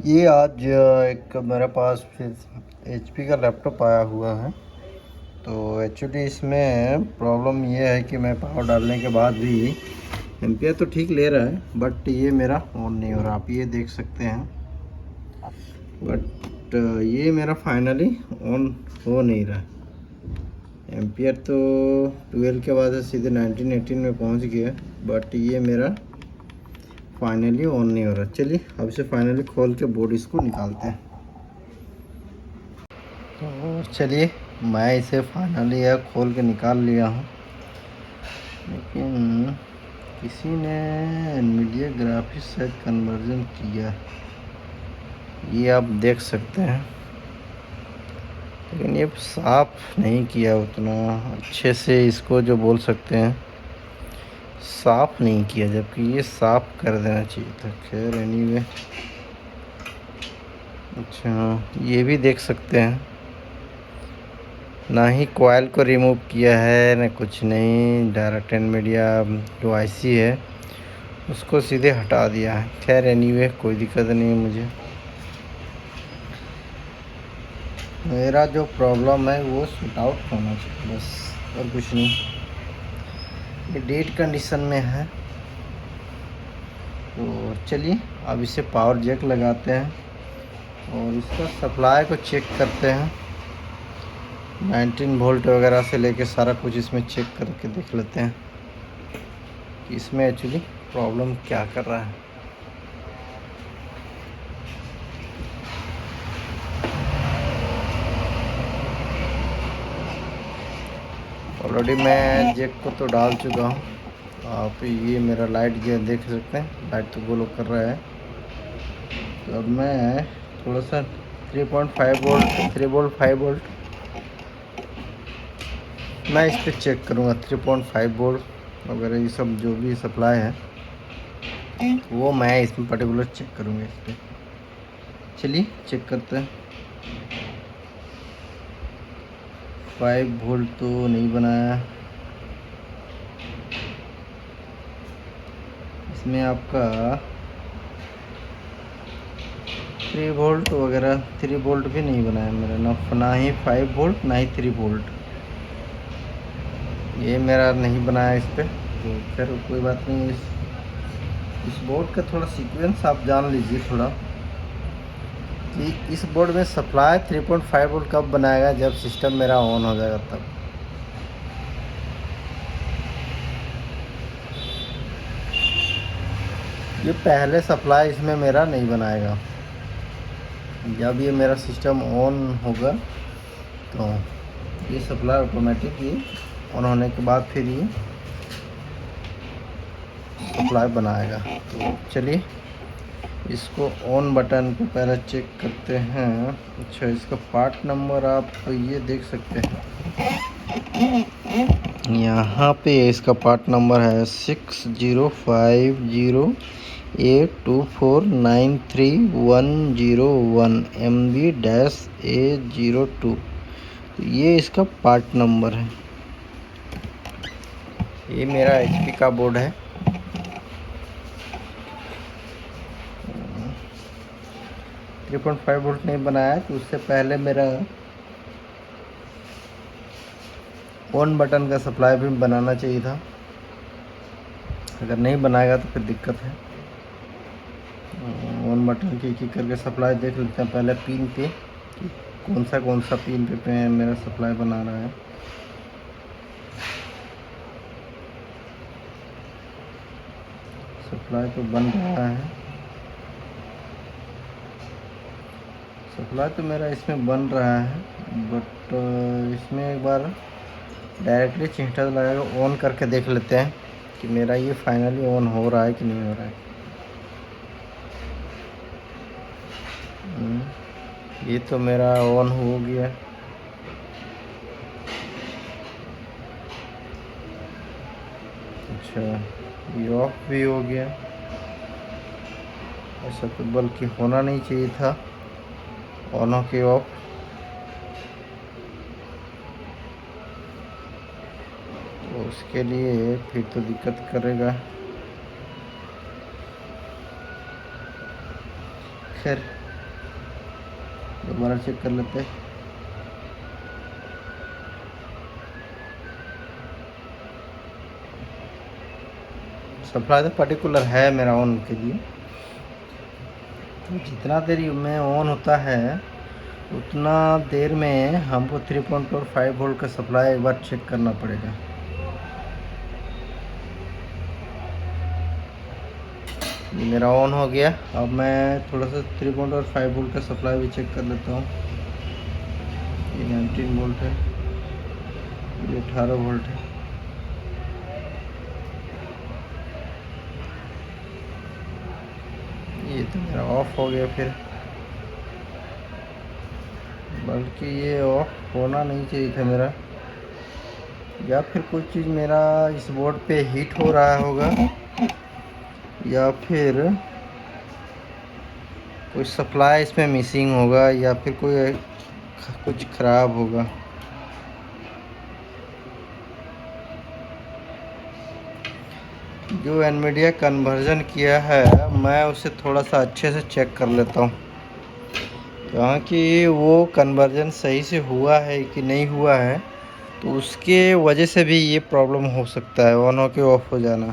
ये आज एक मेरे पास फिर एचपी का लैपटॉप आया हुआ है। तो एक्चुअली इसमें प्रॉब्लम ये है कि मैं पावर डालने के बाद भी एम्पियर तो ठीक ले रहा है, बट ये मेरा ऑन नहीं हो रहा। आप ये देख सकते हैं, बट ये मेरा फाइनली ऑन हो नहीं रहा है। एम्पियर तो 12 के बाद सीधे 19-18 में पहुंच गया, बट ये मेरा फाइनली ऑन नहीं हो रहा। चलिए अब इसे फाइनली खोल के बोर्ड इसको निकालते हैं। तो चलिए मैं इसे फाइनली खोल के निकाल लिया हूँ, लेकिन किसी ने एनवीडिया ग्राफिक्स शायद कन्वर्जन किया, ये आप देख सकते हैं, लेकिन ये साफ़ नहीं किया उतना अच्छे से। इसको जो बोल सकते हैं साफ़ नहीं किया, जबकि ये साफ़ कर देना चाहिए था। खैर एनीवे, अच्छा ये भी देख सकते हैं, ना ही कॉइल को रिमूव किया है ना कुछ नहीं। डायरेक्ट एनवीडिया जो आईसी है उसको सीधे हटा दिया है। खैर एनीवे कोई दिक्कत नहीं है मुझे। मेरा जो प्रॉब्लम है वो शूट आउट होना चाहिए बस, और कुछ नहीं। ये डेट कंडीशन में है। तो चलिए अब इसे पावर जैक लगाते हैं और इसका सप्लाई को चेक करते हैं। 19 वोल्ट वगैरह से लेके सारा कुछ इसमें चेक करके देख लेते हैं कि इसमें एक्चुअली प्रॉब्लम क्या कर रहा है। ऑलरेडी मैं जैक को तो डाल चुका हूँ। आप ये मेरा लाइट जो देख सकते हैं, लाइट तो ग्लो कर रहा है। तो अब मैं थोड़ा सा 3.5 वोल्ट 3 वोल्ट 5 वोल्ट मैं इस पर चेक करूँगा। 3.5 वोल्ट वगैरह ये सब जो भी सप्लाई है वो मैं इसमें पर्टिकुलर चेक करूँगा इस पर। चलिए चेक करते हैं। 5 वोल्ट तो नहीं बनाया इसमें। आपका 3 वोल्ट वगैरह 3 वोल्ट भी नहीं बनाया मेरा, ना ही 5 वोल्ट ना ही 3 वोल्ट ये मेरा नहीं बनाया इस पर। तो खैर कोई बात नहीं। इस बोर्ड का थोड़ा सीक्वेंस आप जान लीजिए थोड़ा, कि इस बोर्ड में सप्लाई 3.5 वोल्ट कब बनाएगा, जब सिस्टम मेरा ऑन हो जाएगा तब। ये पहले सप्लाई इसमें मेरा नहीं बनाएगा। जब ये मेरा सिस्टम ऑन होगा तो ये सप्लाई ऑटोमेटिक ही ऑन होने के बाद फिर ये सप्लाई बनाएगा। तो चलिए इसको ऑन बटन को पहले चेक करते हैं। अच्छा इसका पार्ट नंबर आप ये देख सकते हैं, यहाँ पे इसका पार्ट नंबर है 6050A2493101 MB-A02। तो ये इसका पार्ट नंबर है। ये मेरा एचपी का बोर्ड है। 3.5 वोल्ट नहीं बनाया, तो उससे पहले मेरा ऑन बटन का सप्लाई भी बनाना चाहिए था। अगर नहीं बनाएगा तो फिर दिक्कत है। ऑन बटन की एक करके सप्लाई देख लेते हैं पहले पिन पे, कि कौन सा पिन पे मेरा सप्लाई बना रहा है। सप्लाई तो बन रहा है, सप्लाई तो मेरा इसमें बन रहा है, बट इसमें एक बार डायरेक्टली चिमटा लगा के ऑन करके देख लेते हैं कि मेरा ये फाइनली ऑन हो रहा है कि नहीं हो रहा है। ये तो मेरा ऑन हो गया। अच्छा ये ऑफ भी हो गया। ऐसा तो बल्कि होना नहीं चाहिए था, ऑन हो के ऑफ। तो उसके लिए फिर तो दिक्कत करेगा। खैर दोबारा चेक कर लेते हैं। सप्लाई तो पर्टिकुलर है मेरा ऑन के लिए, तो जितना देर में ऑन होता है उतना देर में हमको 3.45 वोल्ट का सप्लाई एक बार चेक करना पड़ेगा। ये मेरा ऑन हो गया। अब मैं थोड़ा सा 3.5 वोल्ट का सप्लाई भी चेक कर लेता हूँ। ये 19 वोल्ट है, ये 18 वोल्ट है। ये तो मेरा ऑफ हो गया फिर, बल्कि ये ऑफ होना नहीं चाहिए था मेरा, या फिर कोई चीज़ मेरा इस बोर्ड पे हीट हो रहा होगा, या फिर कोई सप्लाई इसमें मिसिंग होगा, या फिर कोई कुछ ख़राब होगा। जो एनवीडिया कन्वर्जन किया है मैं उसे थोड़ा सा अच्छे से चेक कर लेता हूँ, यहाँ कि वो कन्वर्जन सही से हुआ है कि नहीं हुआ है, तो उसके वजह से भी ये प्रॉब्लम हो सकता है ऑन हो के ऑफ हो जाना।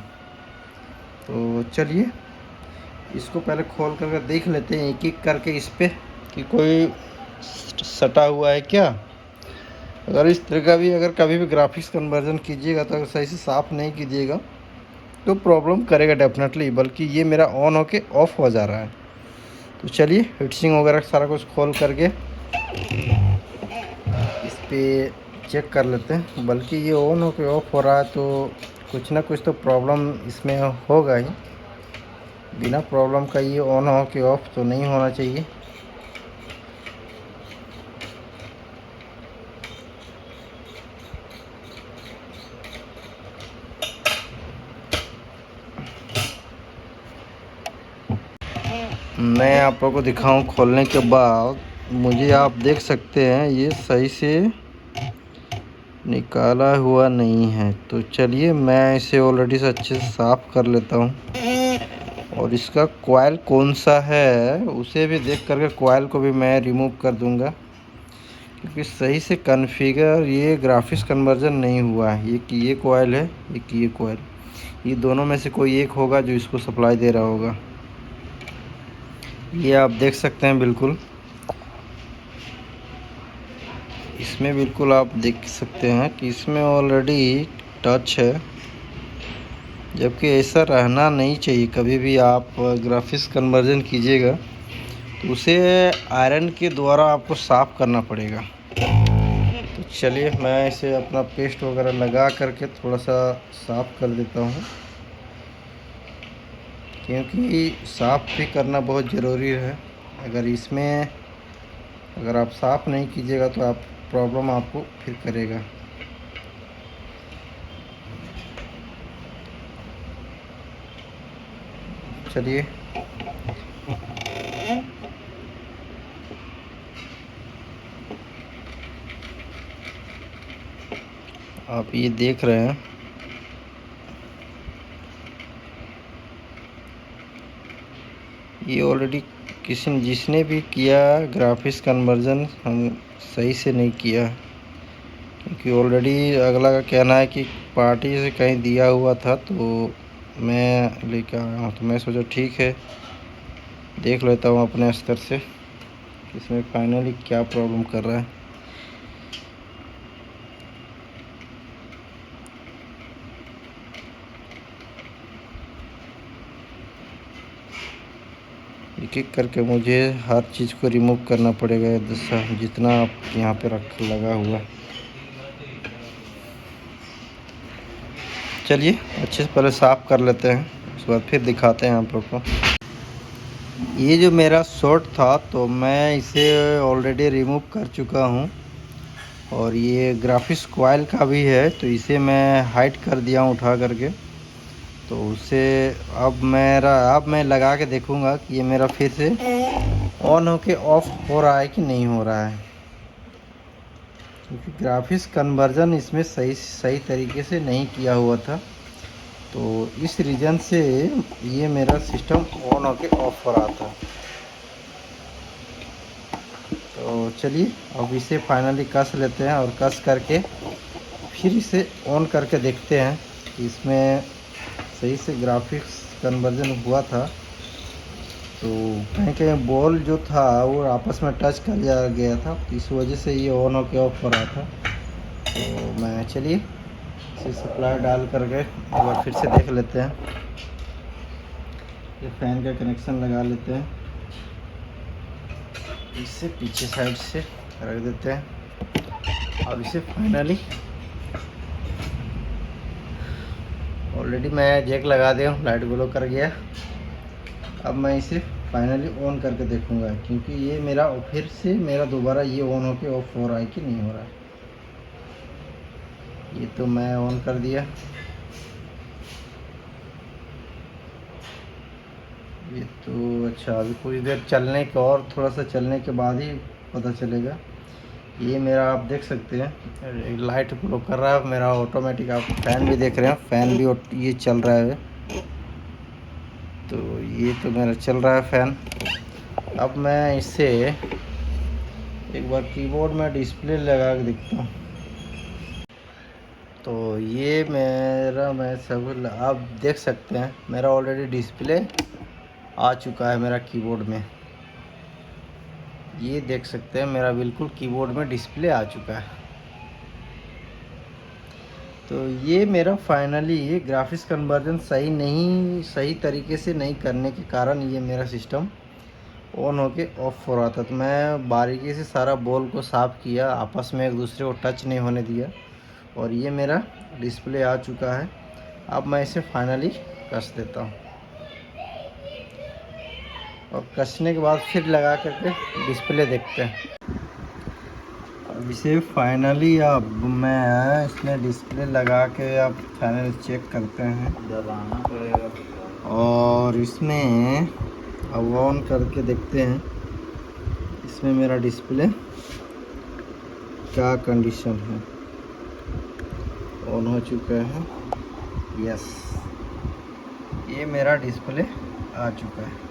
तो चलिए इसको पहले खोल करके देख लेते हैं एक एक करके इस पे कि कोई सटा हुआ है क्या। अगर इस तरह का भी अगर कभी भी ग्राफिक्स कन्वर्जन कीजिएगा तो अगर सही से साफ़ नहीं कीजिएगा तो प्रॉब्लम करेगा डेफिनेटली, बल्कि ये मेरा ऑन होके ऑफ हो जा रहा है। तो चलिए हीटसिंग वगैरह सारा कुछ खोल करके इस पे चेक कर लेते हैं। बल्कि ये ऑन होके ऑफ हो रहा है तो कुछ ना कुछ तो प्रॉब्लम इसमें होगा ही, बिना प्रॉब्लम का ये ऑन हो के ऑफ तो नहीं होना चाहिए। मैं आप लोगों को दिखाऊं खोलने के बाद, मुझे आप देख सकते हैं ये सही से निकाला हुआ नहीं है। तो चलिए मैं इसे ऑलरेडी से अच्छे से साफ़ कर लेता हूँ, और इसका कॉइल कौन सा है उसे भी देख करके कॉइल को भी मैं रिमूव कर दूंगा, क्योंकि सही से कॉन्फ़िगर ये ग्राफिक्स कन्वर्जन नहीं हुआ है। ये कॉइल है, ये कॉइल, ये दोनों में से कोई एक होगा जो इसको सप्लाई दे रहा होगा। ये आप देख सकते हैं बिल्कुल, इसमें बिल्कुल आप देख सकते हैं कि इसमें ऑलरेडी टच है, जबकि ऐसा रहना नहीं चाहिए। कभी भी आप ग्राफिक्स कन्वर्जन कीजिएगा तो उसे आयरन के द्वारा आपको साफ़ करना पड़ेगा। तो चलिए मैं इसे अपना पेस्ट वगैरह लगा करके थोड़ा सा साफ़ कर देता हूँ, क्योंकि साफ़ भी करना बहुत ज़रूरी है। अगर आप साफ़ नहीं कीजिएगा तो आप प्रॉब्लम आपको फिर करेगा। चलिए आप ये देख रहे हैं, ये ऑलरेडी जिसने भी किया ग्राफिक्स कन्वर्जन हम सही से नहीं किया, क्योंकि ऑलरेडी अगला का कहना है कि पार्टी से कहीं दिया हुआ था तो मैं लेकर आया हूँ। तो मैं सोचा ठीक है देख लेता हूँ अपने स्तर से इसमें फाइनली क्या प्रॉब्लम कर रहा है। एक एक करके मुझे हर चीज़ को रिमूव करना पड़ेगा, जितना आप यहाँ पे लगा हुआ। चलिए अच्छे से पहले साफ़ कर लेते हैं, उसके बाद फिर दिखाते हैं आप लोग को। ये जो मेरा शॉर्ट था तो मैं इसे ऑलरेडी रिमूव कर चुका हूँ, और ये ग्राफिक्स कॉइल का भी है तो इसे मैं हाइड कर दिया हूँ उठा करके। तो उसे अब मैं लगा के देखूँगा कि ये मेरा फिर से ऑन होके ऑफ हो रहा है कि नहीं हो रहा है, क्योंकि ग्राफिक्स कन्वर्जन इसमें सही तरीके से नहीं किया हुआ था। तो इस रीज़न से ये मेरा सिस्टम ऑन होके ऑफ हो रहा था। तो चलिए अब इसे फाइनली कस लेते हैं और कस करके फिर इसे ऑन करके देखते हैं कि इसमें सही से ग्राफिक्स कन्वर्जन हुआ था। तो कहीं कहीं बॉल जो था वो आपस में टच कर गया था, तो इस वजह से ये ऑन होकर ऑफ हो रहा था। तो मैं चलिए इसे सप्लाई डाल करके एक बार फिर से देख लेते हैं। ये फैन का कनेक्शन लगा लेते हैं, इसे पीछे साइड से रख देते हैं। अब इसे फाइनली ऑलरेडी मैं जैक लगा दिया हूँ, लाइट ग्लो कर गया। अब मैं इसे फाइनली ऑन करके देखूंगा, क्योंकि ये मेरा फिर से मेरा दोबारा ये ऑन होके ऑफ हो रहा है कि नहीं हो रहा है। ये तो मैं ऑन कर दिया, ये तो अच्छा अभी कुछ देर चलने के और थोड़ा सा चलने के बाद ही पता चलेगा। ये मेरा आप देख सकते हैं लाइट ग्लो कर रहा है मेरा ऑटोमेटिक। आप फैन भी देख रहे हैं, फैन भी ये चल रहा है। तो ये तो मेरा चल रहा है फैन। अब मैं इसे एक बार कीबोर्ड में डिस्प्ले लगा के देखता हूँ। तो ये मैं सब आप देख सकते हैं मेरा ऑलरेडी डिस्प्ले आ चुका है मेरा कीबोर्ड में। ये देख सकते हैं मेरा बिल्कुल कीबोर्ड में डिस्प्ले आ चुका है। तो ये मेरा फाइनली ये ग्राफिक्स कन्वर्जन सही तरीके से नहीं करने के कारण ये मेरा सिस्टम ऑन होके ऑफ हो रहा था। तो मैं बारीकी से सारा बॉल को साफ़ किया, आपस में एक दूसरे को टच नहीं होने दिया, और ये मेरा डिस्प्ले आ चुका है। अब मैं इसे फाइनली कस देता हूँ और कसने के बाद फिर लगा करके डिस्प्ले देखते हैं। अब इसे फाइनली अब मैं इसमें डिस्प्ले लगा के अब फाइनली चेक करते हैं, दबाना पड़ेगा और इसमें अब ऑन करके देखते हैं इसमें मेरा डिस्प्ले क्या कंडीशन है। ऑन हो चुका है, यस, ये मेरा डिस्प्ले आ चुका है।